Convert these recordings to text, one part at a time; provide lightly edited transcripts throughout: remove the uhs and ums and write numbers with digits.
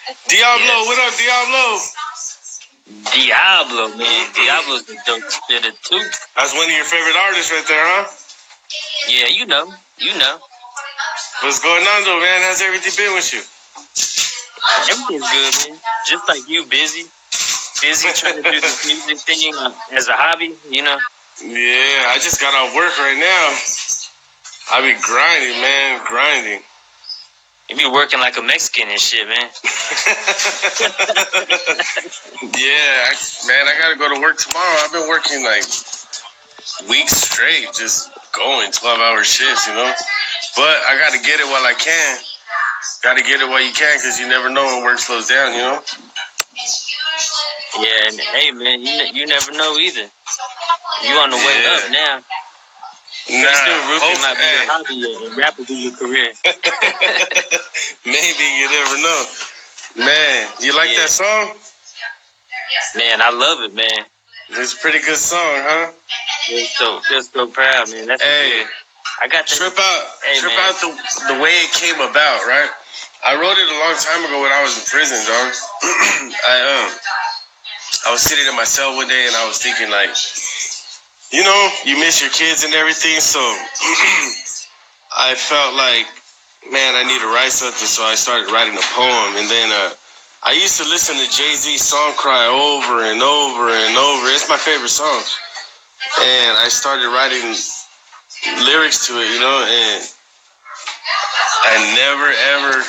Diablo, what up, Diablo? Diablo, man. Diablo's a dope spitter too. That's one of your favorite artists right there, huh? Yeah, you know. What's going on, though, man? How's everything been with you? Everything's good, man. Just like you, busy trying to do this music thing as a hobby, you know. Yeah, I just got off work right now. I be grinding, man, grinding. You be working like a Mexican and shit, man. Yeah, man, I gotta go to work tomorrow. I've been working like weeks straight, just going 12-hour shifts, you know. But I gotta get it while I can. Gotta get it while you can, because you never know when work slows down, you know. Yeah, and hey, man, you never know either. You on the way up now. Nah, still roofing might be your hobby and rap will be your career. Maybe, you never know. Man, you like that song? Man, I love it, man. It's a pretty good song, huh? Feel so proud, man. That's good. I got trip out the way it came about, right? I wrote it a long time ago when I was in prison, dog. I was sitting in my cell one day and I was thinking, like, you know, you miss your kids and everything, so I felt like, man, I need to write something, so I started writing a poem, and then I used to listen to Jay-Z's Song Cry over and over and over. It's my favorite song. And I started writing lyrics to it, you know, and I never, ever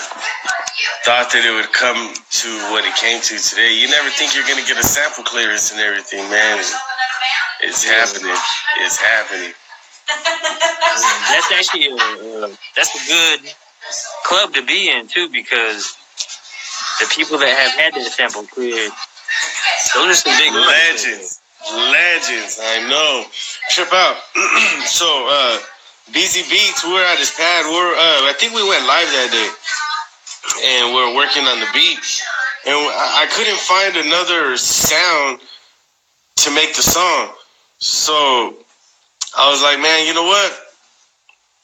thought that it would come to what it came to today. You never think you're going to get a sample clearance and everything, man. It's happening. It's happening. That's actually that's a good club to be in, too, because the people that have had that sample cleared, those are some big legends. Legends, I know. Trip out. So, BZ Beats, we're at his pad. I think we went live that day, and we're working on the beat. And I couldn't find another sound to make the song. So I was like, man, you know what?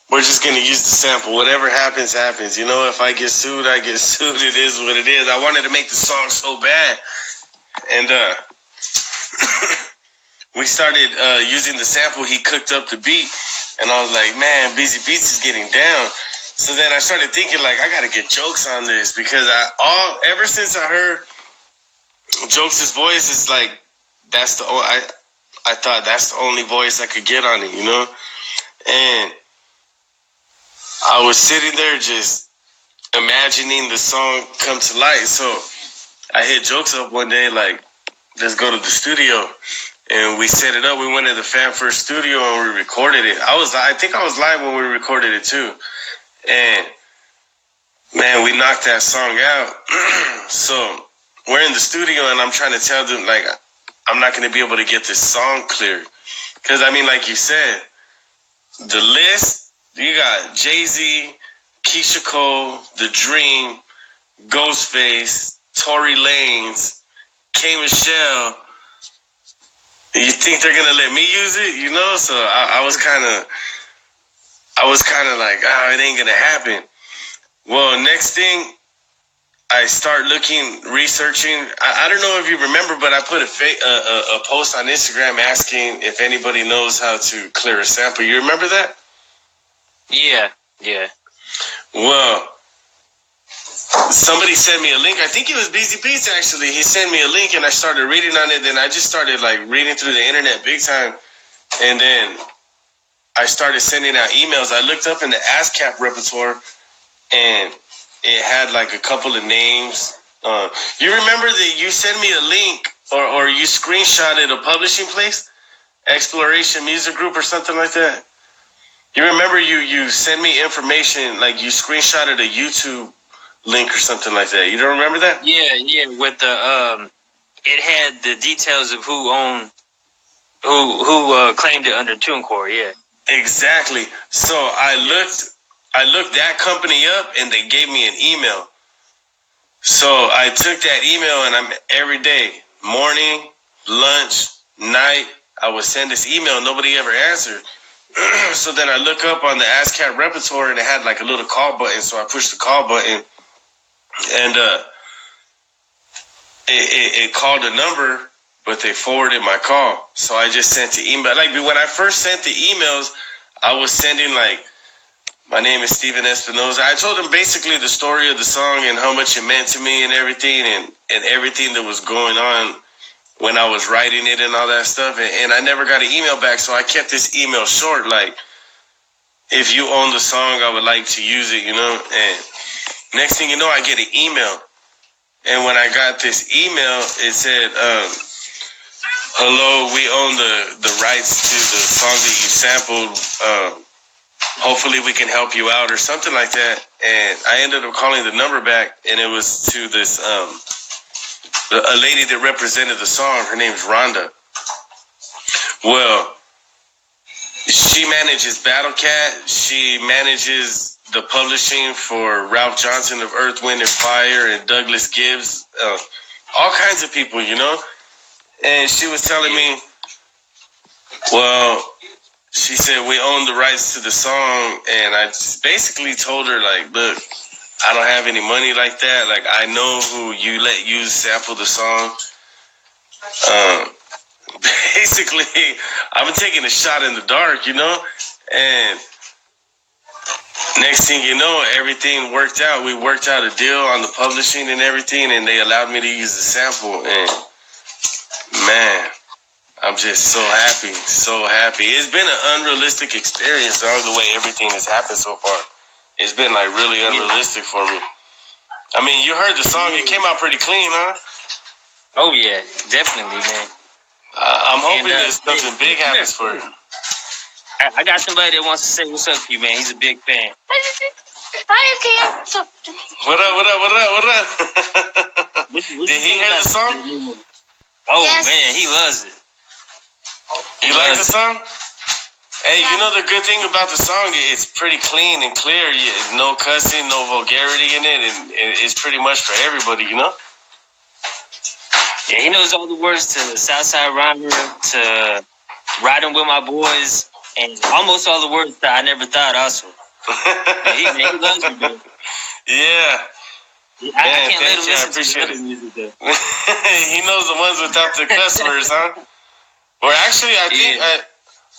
We're just going to use the sample. Whatever happens, happens. You know, if I get sued, I get sued. It is what it is. I wanted to make the song so bad. And we started using the sample. He cooked up the beat. And I was like, man, BZ Beats is getting down. So then I started thinking, like, I got to get J.O.K.E.S on this. Because ever since I heard J.O.K.E.S' voice, it's like, I thought that's the only voice I could get on it, you know? And I was sitting there just imagining the song come to light. So I hit J.O.K.E.S up one day, like, let's go to the studio. And we set it up. We went to the Fan First studio and we recorded it. I think I was live when we recorded it too. And man, we knocked that song out. So we're in the studio and I'm trying to tell them, like, I'm not going to be able to get this song clear. Because, I mean, like you said, the list, you got Jay-Z, Keisha Cole, The Dream, Ghostface, Tory Lanez, K. Michelle. You think they're going to let me use it? You know? So I was kind of like, it ain't going to happen. Well, next thing, I start researching. I don't know if you remember, but I put a post on Instagram asking if anybody knows how to clear a sample. You remember that? Yeah. Well, somebody sent me a link. I think it was BZ Beats, actually. He sent me a link, and I started reading on it. Then I just started, like, reading through the internet big time. And then I started sending out emails. I looked up in the ASCAP repertoire, and it had like a couple of names. You remember that you sent me a link or you screenshotted a publishing place, Exploration Music Group or something like that? You remember you sent me information, like you screenshotted a YouTube link or something like that. You don't remember that? Yeah. With the it had the details of who claimed it under TuneCore. Yeah. Exactly. So I looked that company up and they gave me an email. So I took that email and I'm every day, morning, lunch, night, I would send this email. Nobody ever answered. So then I look up on the ASCAP repertoire and it had like a little call button. So I pushed the call button and it called a number, but they forwarded my call. So I just sent the email. Like when I first sent the emails, I was sending like, my name is Steven Espinoza. I told him basically the story of the song and how much it meant to me and everything and everything that was going on when I was writing it and all that stuff. And I never got an email back, so I kept this email short. Like, if you own the song, I would like to use it, And next thing you know, I get an email. And when I got this email, it said, hello, we own the rights to the song that you sampled. Hopefully we can help you out or something like that. And I ended up calling the number back, and it was to this a lady that represented the song. Her name's Rhonda. Well, she manages Battle Cat. She manages the publishing for Ralph Johnson of Earth, Wind and Fire and Douglas Gibbs, all kinds of people, And she was telling me, well, she said, we own the rights to the song. And I basically told her, like, look, I don't have any money like that. Like, I know who you let use sample the song. Basically, I've been taking a shot in the dark, And next thing you know, everything worked out. We worked out a deal on the publishing and everything, and they allowed me to use the sample. And, man, I'm just so happy, so happy. It's been an unrealistic experience, the way everything has happened so far. It's been, like, really unrealistic for me. I mean, you heard the song. It came out pretty clean, huh? Oh, yeah, definitely, man. I'm hoping that something big happens for you. I got somebody that wants to say what's up to you, man. He's a big fan. Hi, FKM. What up? Did he hear the song? Oh, yes. Man, he loves it. You like the song? Hey, the good thing about the song, it's pretty clean and clear. No cussing, no vulgarity in it, and it's pretty much for everybody, Yeah, he knows all the words to Southside Rhymer, to Riding With My Boys, and almost all the words that I Never Thought also. He loves me, man. Yeah. I can't let him listen to other music, though. He knows the ones without the cuss words, huh? Well, actually,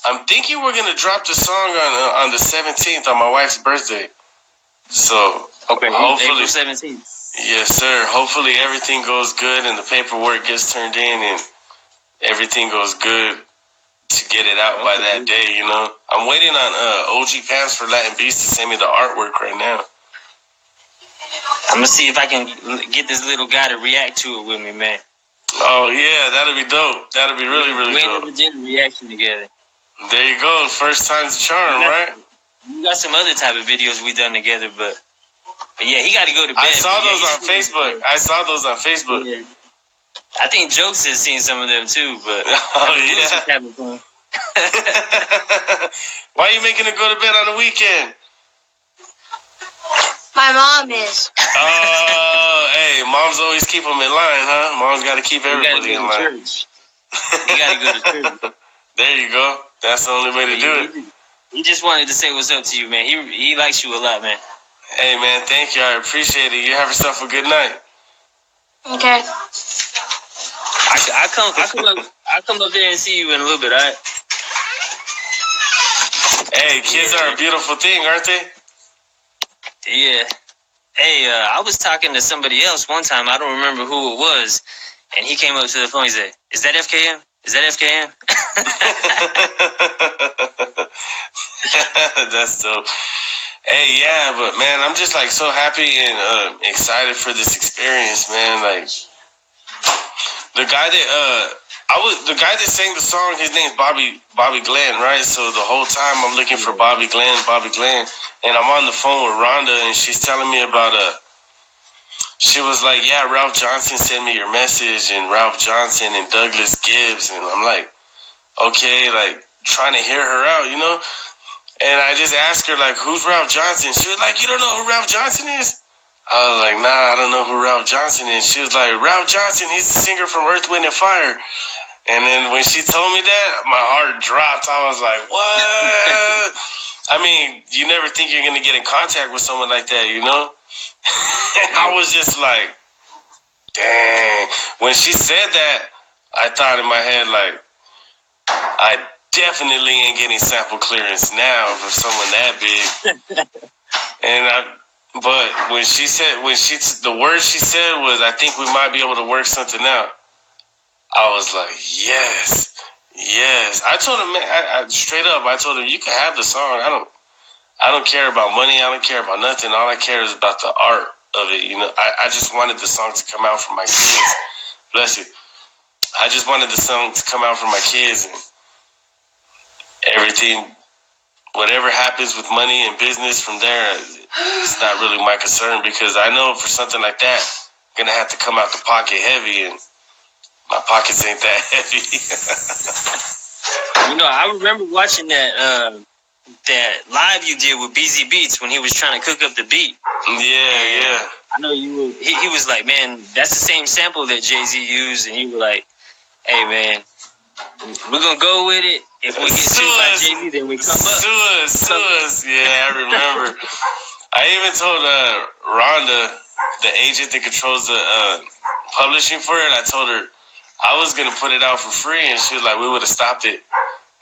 I'm thinking we're gonna drop the song on the 17th on my wife's birthday. So okay, hopefully, April 17th. Yes, sir. Hopefully everything goes good and the paperwork gets turned in and everything goes good to get it out by that day. I'm waiting on OG Pants for Latin Beast to send me the artwork right now. I'm gonna see if I can get this little guy to react to it with me, man. Oh yeah, that'll be dope. That'll be really, really dope. We did a reaction together. There you go. First time's a charm, right? We got some other type of videos we done together, but yeah, he got to go to bed. I saw those on Facebook. Yeah. I think J.O.K.E.S has seen some of them too, but yeah. Having fun. Why are you making it go to bed on the weekend? My mom is. Oh, hey, moms always keep them in line, huh? Moms got to keep everybody in line. You got to go to church. There you go. That's the only way to do it. He just wanted to say what's up to you, man. He likes you a lot, man. Hey, man, thank you. I appreciate it. You have yourself a good night. Okay. I come up there and see you in a little bit, all right? Hey, kids are a beautiful thing, aren't they? Yeah. Hey, I was talking to somebody else one time. I don't remember who it was. And he came up to the phone. He said, is that FKM? Is that FKM? That's dope. Hey, yeah, but man, I'm just like so happy and excited for this experience, man. Like the guy that sang the song, his name's Bobby Glenn, right? So the whole time I'm looking for Bobby Glenn, and I'm on the phone with Rhonda, and she's telling me about she was like, yeah, Ralph Johnson sent me your message, and Ralph Johnson and Douglas Gibbs, and I'm like, okay, like trying to hear her out, And I just asked her, like, who's Ralph Johnson? She was like, you don't know who Ralph Johnson is? I was like, nah, I don't know who Ralph Johnson is. She was like, Ralph Johnson, he's the singer from Earth, Wind and Fire. And then when she told me that, my heart dropped. I was like, what? I mean, you never think you're going to get in contact with someone like that, And I was just like, dang. When she said that, I thought in my head, like, I definitely ain't getting sample clearance now for someone that big. But when the word she said was, I think we might be able to work something out. I was like, yes. I told him, man, I straight up, I told him, you can have the song. I don't care about money. I don't care about nothing. All I care is about the art of it. You know, I just wanted the song to come out from my kids. Bless you. I just wanted the song to come out from my kids, and everything, whatever happens with money and business from there, it's not really my concern, because I know for something like that, I'm gonna have to come out the pocket heavy, and my pockets ain't that heavy. You know, I remember watching that live you did with BZ Beats when he was trying to cook up the beat. Yeah. I know you were. He was like, man, that's the same sample that Jay-Z used, and you were like, hey, man, we're gonna go with it. If we get sued by Jay-Z, then we come up. Sue us. Yeah, I remember. I even told Rhonda, the agent that controls the publishing for it, I told her I was going to put it out for free, and she was like, we would have stopped it.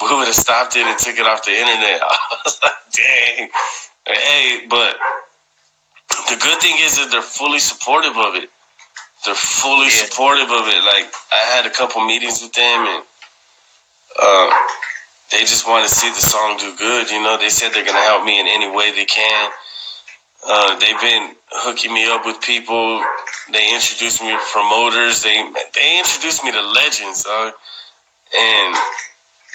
We would have stopped it and took it off the internet. I was like, dang. Hey, but the good thing is that they're fully supportive of it. They're fully supportive of it. Like, I had a couple meetings with them, and they just want to see the song do good. You know, they said they're going to help me in any way they can. They've been hooking me up with people. They introduced me to promoters. They introduced me to legends, and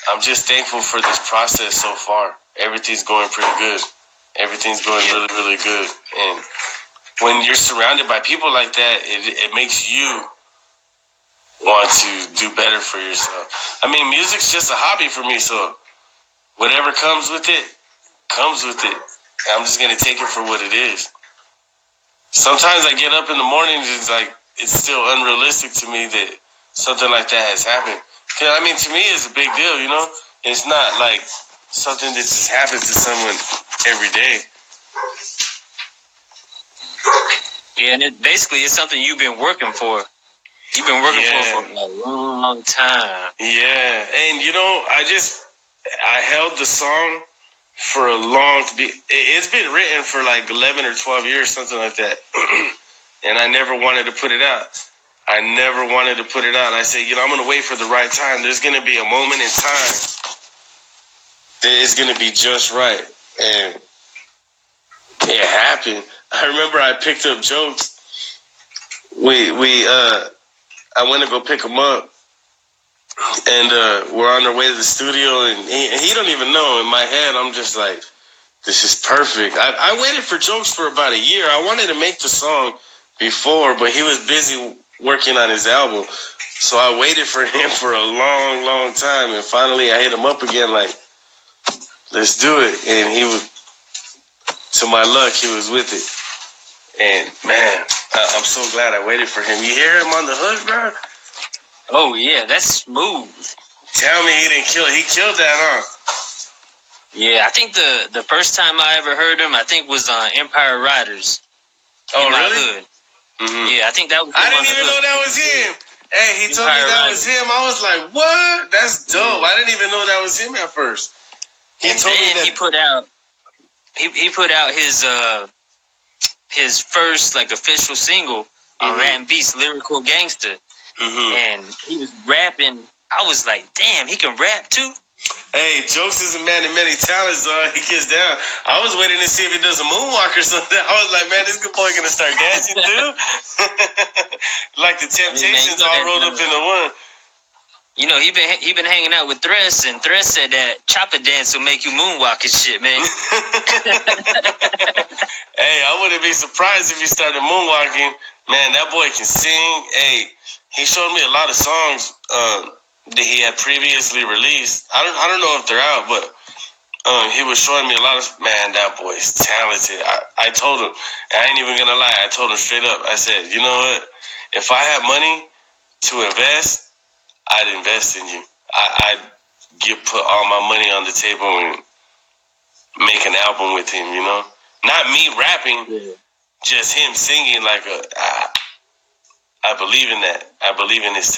I'm just thankful for this process so far. Everything's going pretty good. Everything's going really, really good. And when you're surrounded by people like that, it makes you want to do better for yourself. I mean, music's just a hobby for me, so whatever comes with it, comes with it. I'm just going to take it for what it is. Sometimes I get up in the morning and it's still unrealistic to me that something like that has happened. I mean, to me, it's a big deal, you know? It's not like something that just happens to someone every day. Yeah, and it's something you've been working for. You've been working for a long time. Yeah, and you know, I held the song for a it's been written for like 11 or 12 years, something like that. And I never wanted to put it out. I said, you know, I'm going to wait for the right time. There's going to be a moment in time that is going to be just right. And it happened. I remember I picked up J.O.K.E.S. I went to go pick him up. And we're on our way to the studio, and he don't even know. In my head, I'm just like, this is perfect. I waited for J.O.K.E.S for about a year. I wanted to make the song before, but he was busy working on his album. So I waited for him for a long, long time, and finally I hit him up again like, let's do it. And he was, to my luck, he was with it. And, man, I'm so glad I waited for him. You hear him on the hook, bro? Oh, yeah, that's smooth. Tell me he killed that, huh? Yeah, I think the first time I ever heard him, I think was on Empire Riders. Oh, in really? My hood. Mm-hmm. Yeah, I think that was him. I didn't even know that was him. Hey, he told me that was him. I was like, what? That's dope. I didn't even know that was him at first. He put out his first like official single on Rat Beats, Lyrical Gangster. Mm-hmm. And he was rapping. I was like, damn, he can rap too? Hey, J.O.K.E.S is a man of many talents, dog. He gets down. I was waiting to see if he does a moonwalk or something. I was like, man, this good boy gonna start dancing too? Like the Temptations all rolled up into one. You know, he been hanging out with Thresh, and Thresh said that chopper dance will make you moonwalk and shit, man. Hey, I wouldn't be surprised if he started moonwalking. Man, that boy can sing. Hey, he showed me a lot of songs that he had previously released. I don't know if they're out, but he was showing me a lot of, man, that boy's talented. I told him, I ain't even gonna lie, I told him straight up, I said, you know what, if I had money to invest, I'd invest in you. I'd put all my money on the table and make an album with him, you know? Not me rapping, just him singing like I I believe in that. I believe in his talent.